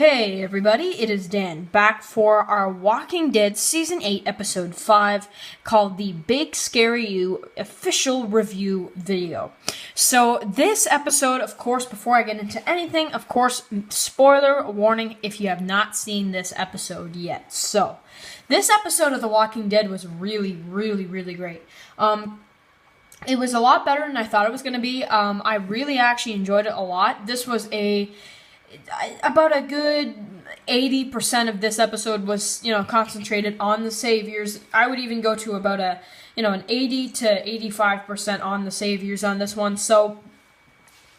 Hey everybody, it is Dan, back for our Walking Dead Season 8, Episode 5, called the Big Scary You official review video. So this episode, of course, before I get into anything, of course, spoiler warning if you have not seen this episode yet. So, this episode of The Walking Dead was really great. It was a lot better than I thought it was going to be. I really actually enjoyed it a lot. This was about a good 80% of this episode was, concentrated on the saviors. I would even go to about an 80 to 85% on the saviors on this one. So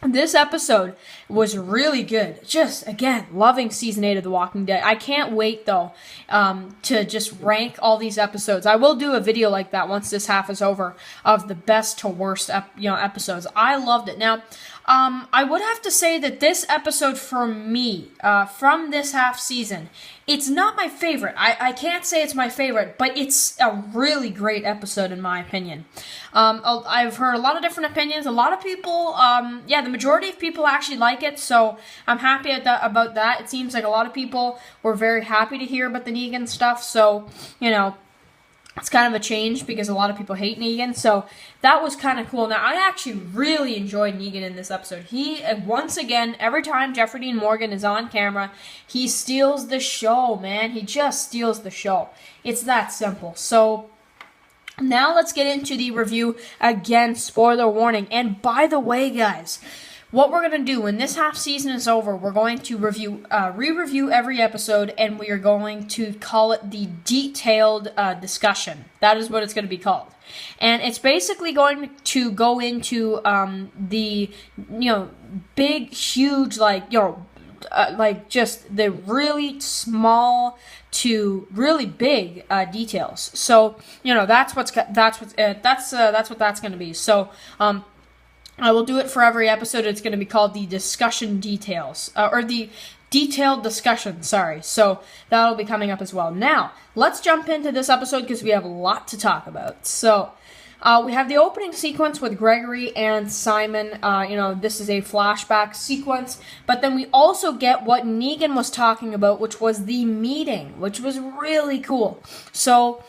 this episode was really good. Just, again, loving Season 8 of The Walking Dead. I can't wait, though, to just rank all these episodes. I will do a video like that once this half is over of the best to worst episodes. I loved it. Now, I would have to say that this episode for me, from this half season, it's not my favorite. I can't say it's my favorite, but it's a really great episode in my opinion. I've heard a lot of different opinions. A lot of people, the majority of people actually like it, so I'm happy about that. It seems like a lot of people were very happy to hear about the Negan stuff, so, it's kind of a change because a lot of people hate Negan, so that was kind of cool. Now, I actually really enjoyed Negan in this episode. He, once again, every time Jeffrey Dean Morgan is on camera, he steals the show, man. He just steals the show. It's that simple. So, now let's get into the review. Again, spoiler warning. And by the way, guys, what we're going to do when this half season is over, we're going to re-review every episode, and we are going to call it the detailed discussion. That is what it's going to be called. And it's basically going to go into the, big, huge, just the really small to really big details. So, that's what that's going to be. So, I will do it for every episode. It's going to be called the discussion details, or the detailed discussion, sorry. So that'll be coming up as well. Now, let's jump into this episode because we have a lot to talk about. So, we have the opening sequence with Gregory and Simon. This is a flashback sequence. But then we also get what Negan was talking about, which was the meeting, which was really cool. So,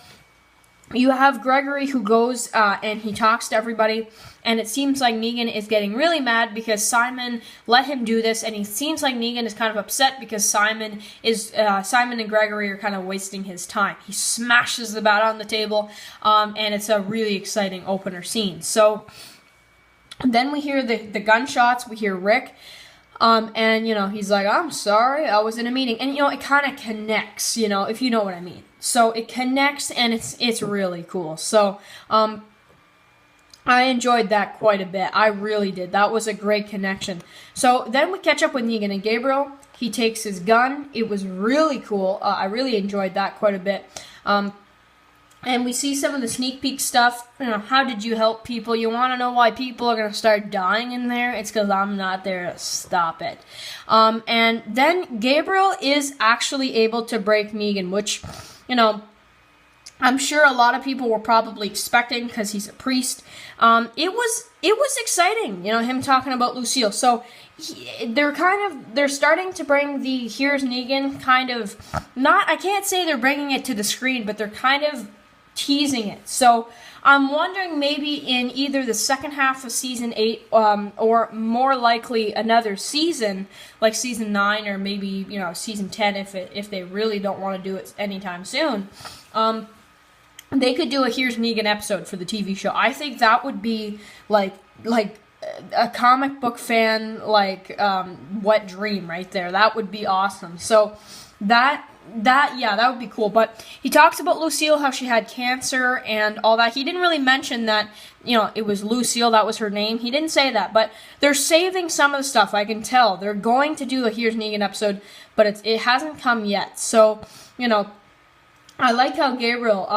you have Gregory who goes and he talks to everybody, and it seems like Negan is getting really mad because Simon let him do this, and he seems like Negan is kind of upset because Simon and Gregory are kind of wasting his time. He smashes the bat on the table, and it's a really exciting opener scene. So then we hear the gunshots, we hear Rick. And, he's like, I'm sorry, I was in a meeting. And, it kind of connects, if you know what I mean. So it connects, and it's really cool. So, I enjoyed that quite a bit. I really did. That was a great connection. So then we catch up with Negan and Gabriel. He takes his gun. It was really cool. I really enjoyed that quite a bit. And we see some of the sneak peek stuff. How did you help people? You want to know why people are going to start dying in there? It's because I'm not there to stop it. And then Gabriel is actually able to break Negan, which, I'm sure a lot of people were probably expecting because he's a priest. It was exciting, him talking about Lucille. So they're starting to bring the Here's Negan kind of, I can't say they're bringing it to the screen, but they're kind of teasing it. So I'm wondering maybe in either the second half of Season 8 or more likely another season, like Season 9 or maybe, Season 10 if they really don't want to do it anytime soon. They could do a Here's Negan episode for the TV show. I think that would be like a comic book fan wet dream right there. That would be awesome. So that would be cool. But he talks about Lucille, how she had cancer and all that. He didn't really mention that, it was Lucille, that was her name. He didn't say that, but they're saving some of the stuff, I can tell. They're going to do a Here's Negan episode, but it hasn't come yet. So, I like how Gabriel,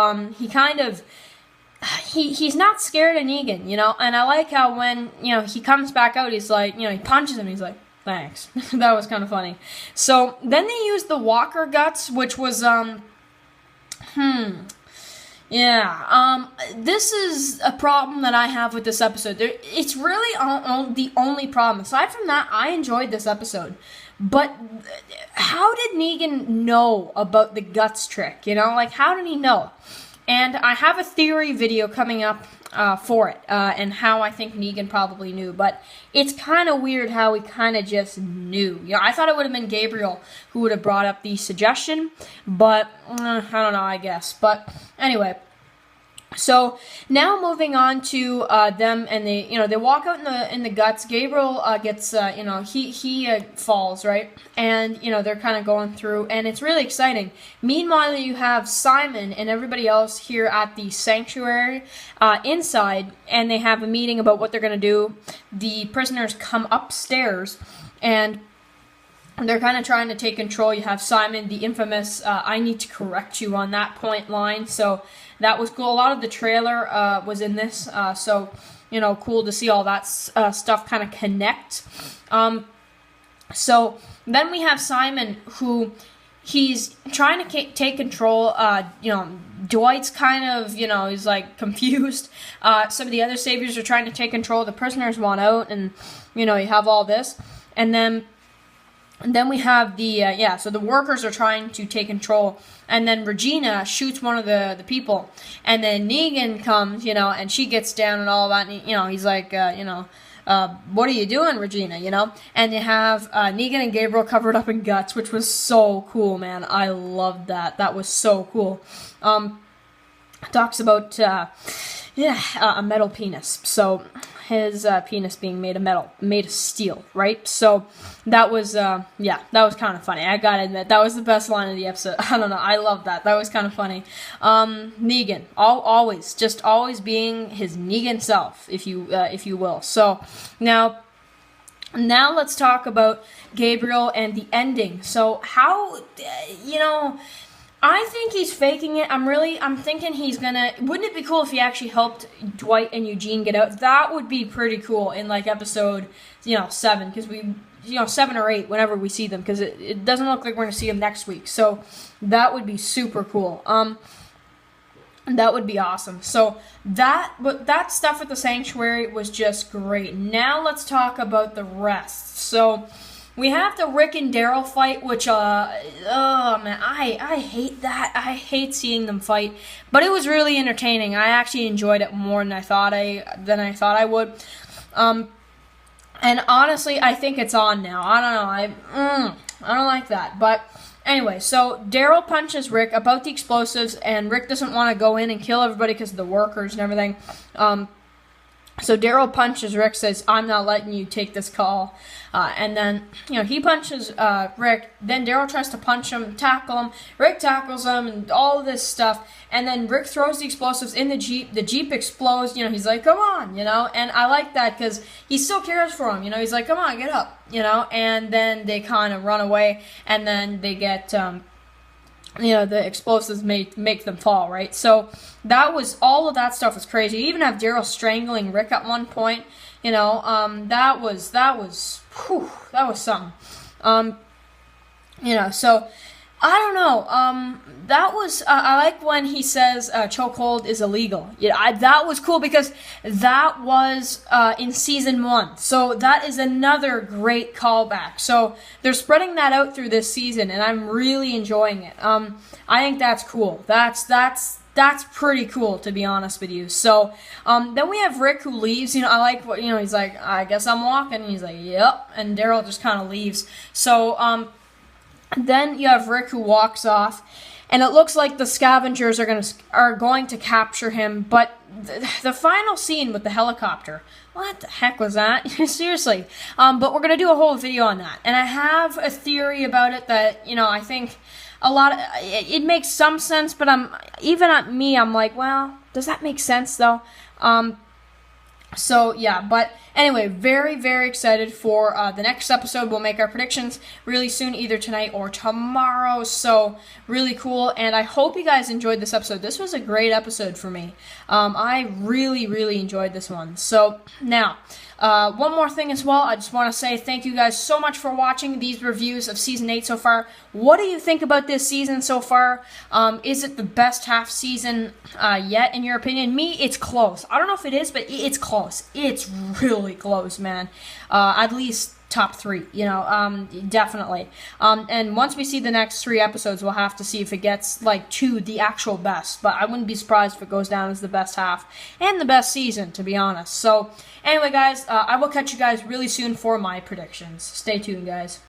he's not scared of Negan, and I like how when, he comes back out, he's like, he punches him, he's like, thanks. That was kind of funny. So, then they used the Walker guts, which was, this is a problem that I have with this episode. It's really the only problem. Aside from that, I enjoyed this episode. But how did Negan know about the guts trick? You know, like, how did he know? And I have a theory video coming up for it, and how I think Negan probably knew. But it's kind of weird how he kind of just knew. You know, I thought it would have been Gabriel who would have brought up the suggestion, but I don't know, I guess. But anyway. So now moving on to them, and they walk out in the guts. Gabriel gets he falls, right, and they're kind of going through, and it's really exciting. Meanwhile, you have Simon and everybody else here at the sanctuary inside, and they have a meeting about what they're gonna do. The prisoners come upstairs, and they're kind of trying to take control. You have Simon, the infamous "I need to correct you on that point" line. So that was cool. A lot of the trailer was in this, so cool to see all that stuff kind of connect. So then we have Simon, who he's trying to take control. Dwight's kind of he's like confused. Some of the other saviors are trying to take control. The prisoners want out, and you have all this, and then we have so the workers are trying to take control, and then Regina shoots one of the people, and then Negan comes, and she gets down and all that, and he's like, what are you doing, Regina, and you have Negan and Gabriel covered up in guts, which was so cool, man. I loved that. That was so cool. Talks about, a metal penis, so his penis being made of steel, right? So that was kind of funny. I gotta admit, that was the best line of the episode. I don't know, I love that. That was kind of funny. Negan, always being his Negan self, if you will. So now let's talk about Gabriel and the ending. So how, I think he's faking it. I'm thinking he's gonna. Wouldn't it be cool if he actually helped Dwight and Eugene get out? That would be pretty cool in like episode, 7, because 7 or 8, whenever we see them, because it doesn't look like we're gonna see them next week. So that would be super cool. That would be awesome. So that stuff at the sanctuary was just great. Now let's talk about the rest. So we have the Rick and Daryl fight, which, oh man, I hate that. I hate seeing them fight, but it was really entertaining. I actually enjoyed it more than I thought I would. And honestly, I think it's on now. I don't know. I don't like that. But anyway, so Daryl punches Rick about the explosives, and Rick doesn't want to go in and kill everybody because of the workers and everything. So Daryl punches Rick, says, "I'm not letting you take this call." And then, he punches Rick. Then Daryl tries to punch him, tackle him. Rick tackles him and all of this stuff. And then Rick throws the explosives in the Jeep. The Jeep explodes. He's like, "Come on," And I like that because he still cares for him. He's like, "Come on, get up," And then they kind of run away. And then they get, the explosives make them fall, right? So all of that stuff was crazy. You even have Daryl strangling Rick at one point. That was something. So I don't know. That was I like when he says chokehold is illegal. That was cool because that was in season 1. So that is another great callback. So they're spreading that out through this season, and I'm really enjoying it. I think that's cool. That's pretty cool, to be honest with you. So then we have Rick, who leaves. I like what he's like, "I guess I'm walking," and he's like, "Yep," and Daryl just kind of leaves. So then you have Rick, who walks off, and it looks like the scavengers are going to capture him. But the final scene with the helicopter, what the heck was that? Seriously. But we're gonna do a whole video on that, and I have a theory about it that I think it makes some sense, but I'm like, well, does that make sense though? So yeah, but anyway, very, very excited for the next episode. We'll make our predictions really soon, either tonight or tomorrow. So really cool, and I hope you guys enjoyed this episode. This was a great episode for me. I really, really enjoyed this one. So now, one more thing as well. I just want to say thank you guys so much for watching these reviews of Season 8 so far. What do you think about this season so far? Is it the best half season yet, in your opinion? Me, it's close. I don't know if it is, but it's close. It's really close, man. At least top 3, definitely. And once we see the next 3 episodes, we'll have to see if it gets like to the actual best. But I wouldn't be surprised if it goes down as the best half and the best season, to be honest. So anyway, guys, I will catch you guys really soon for my predictions. Stay tuned, guys.